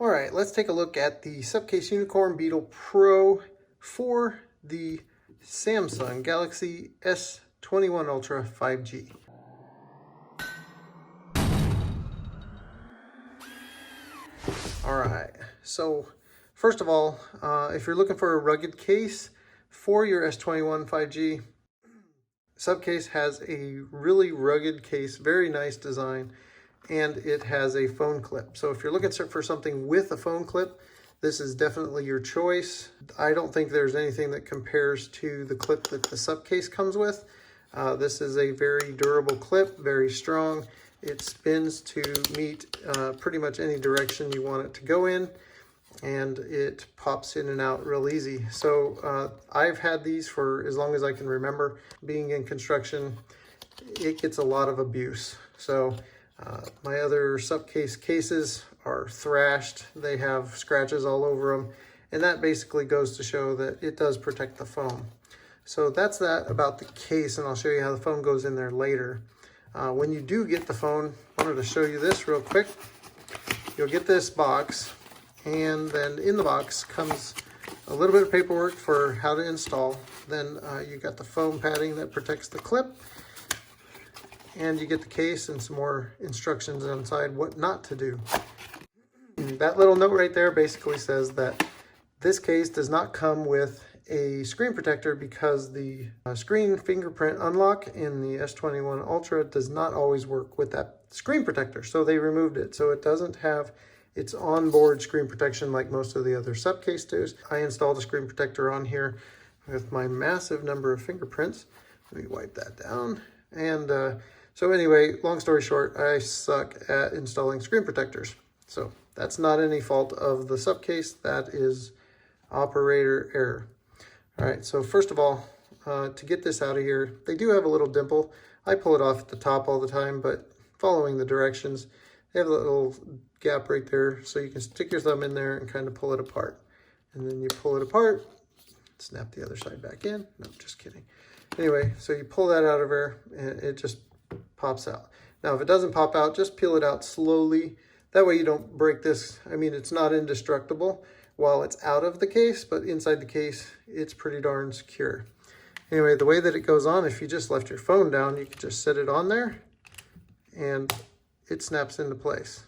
All right, let's take a look at the Supcase Unicorn Beetle Pro for the Samsung Galaxy S21 Ultra 5G. All right, so first of all, if you're looking for a rugged case for your S21 5G, Supcase has a really rugged case, very nice design, and it has a phone clip. So if you're looking for something with a phone clip, this is definitely your choice. I don't think there's anything that compares to the clip that the Supcase comes with. This is a very durable clip, very strong. It spins to meet pretty much any direction you want it to go in, and it pops in and out real easy. So I've had these for as long as I can remember. Being in construction, it gets a lot of abuse. So my other Supcase cases are thrashed. They have scratches all over them, and that basically goes to show that it does protect the phone. So that's that about the case, and I'll show you how the phone goes in there later. When you do get the phone, I wanted to show you this real quick. You'll get this box, and then in the box comes a little bit of paperwork for how to install. Then you got the foam padding that protects the clip, and you get the case and some more instructions inside what not to do. That little note right there basically says that this case does not come with a screen protector because the screen fingerprint unlock in the S21 Ultra does not always work with that screen protector. So they removed it. So it doesn't have its onboard screen protection like most of the other Supcase does. I installed a screen protector on here with my massive number of fingerprints. Let me wipe that down. And so anyway, long story short, I suck at installing screen protectors. So that's not any fault of the Supcase. That is operator error. All right, so first of all, to get this out of here, they do have a little dimple. I pull it off at the top all the time, but following the directions, they have a little gap right there, so you can stick your thumb in there and kind of pull it apart. And then you pull it apart, snap the other side back in. No, just kidding. Anyway, so you pull that out of there, and it just pops out. Now, if it doesn't pop out, just peel it out slowly. That way you don't break this. I mean, it's not indestructible while it's out of the case, but inside the case, it's pretty darn secure. Anyway, the way that it goes on, if you just left your phone down, you can just set it on there and it snaps into place.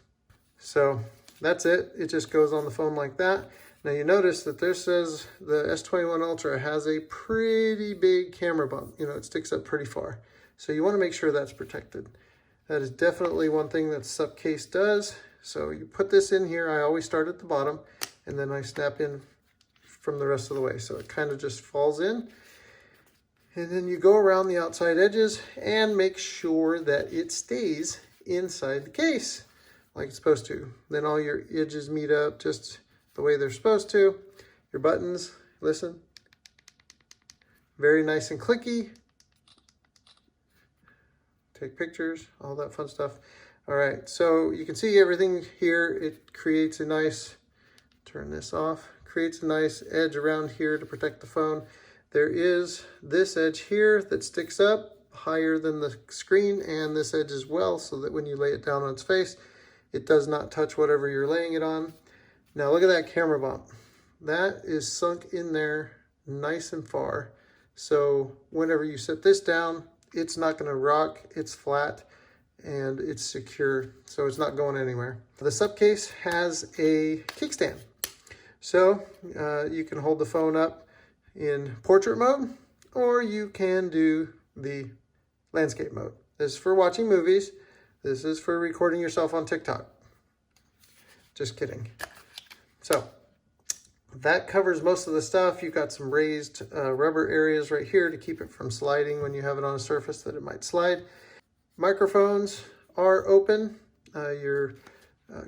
So that's it. It just goes on the phone like that. Now you notice that this says the S21 Ultra has a pretty big camera bump. You know, it sticks up pretty far. So you want to make sure that's protected. That is definitely one thing that Supcase does. So you put this in here. I always start at the bottom, and then I snap in from the rest of the way. So it kind of just falls in. And then you go around the outside edges and make sure that it stays inside the case like it's supposed to. Then all your edges meet up just the way they're supposed to. Your buttons, listen, very nice and clicky. Take pictures, all that fun stuff. All right, so you can see everything here. It creates a nice, turn this off, creates a nice edge around here to protect the phone. There is this edge here that sticks up higher than the screen, and this edge as well, so that when you lay it down on its face, it does not touch whatever you're laying it on. Now look at that camera bump. That is sunk in there nice and far. So whenever you set this down, it's not going to rock, it's flat, and it's secure, so it's not going anywhere. The Supcase has a kickstand. So you can hold the phone up in portrait mode, or you can do the landscape mode. This is for watching movies. This is for recording yourself on TikTok. Just kidding. So that covers most of the stuff. You've got some raised rubber areas right here to keep it from sliding when you have it on a surface that it might slide. Microphones are open. Your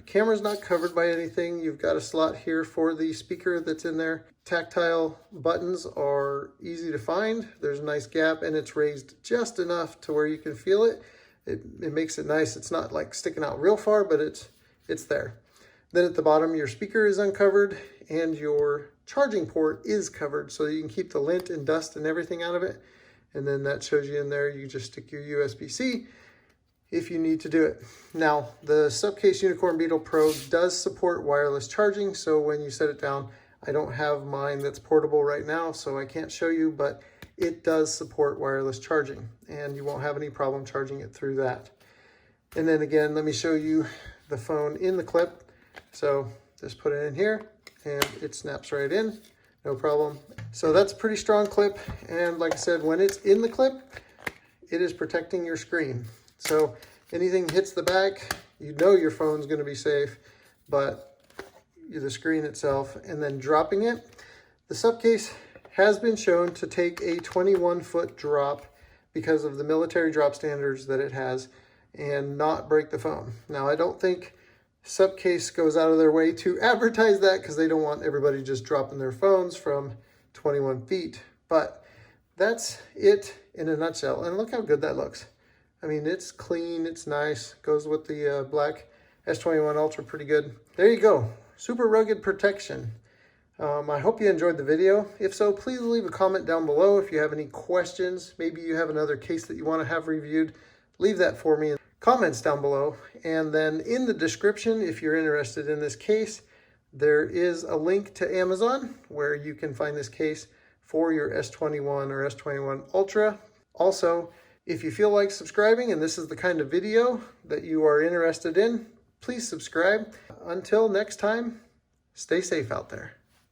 camera's not covered by anything. You've got a slot here for the speaker that's in there. Tactile buttons are easy to find. There's a nice gap, and it's raised just enough to where you can feel it. It makes it nice. It's not like sticking out real far, but it's there. Then at the bottom, your speaker is uncovered and your charging port is covered, so you can keep the lint and dust and everything out of it. And then that shows you in there, you just stick your USB-C if you need to do it. Now, the Supcase Unicorn Beetle Pro does support wireless charging, so when you set it down, I don't have mine that's portable right now, so I can't show you, but it does support wireless charging, and you won't have any problem charging it through that. And then again, let me show you the phone in the clip. So just put it in here, and it snaps right in, no problem. So that's a pretty strong clip, and like I said, when it's in the clip, it is protecting your screen. So anything hits the back, you know your phone's going to be safe, but the screen itself, and then dropping it. The Supcase has been shown to take a 21-foot drop because of the military drop standards that it has and not break the phone. Now, I don't think Supcase goes out of their way to advertise that because they don't want everybody just dropping their phones from 21 feet. But that's it in a nutshell. And look how good that looks. I mean, it's clean, it's nice, goes with the black S21 Ultra pretty good. There you go, super rugged protection. I hope you enjoyed the video. If so, please leave a comment down below if you have any questions. Maybe you have another case that you want to have reviewed. Leave that for me in comments down below. And then in the description, if you're interested in this case, there is a link to Amazon where you can find this case for your S21 or S21 Ultra. Also, if you feel like subscribing and this is the kind of video that you are interested in, please subscribe. Until next time, stay safe out there.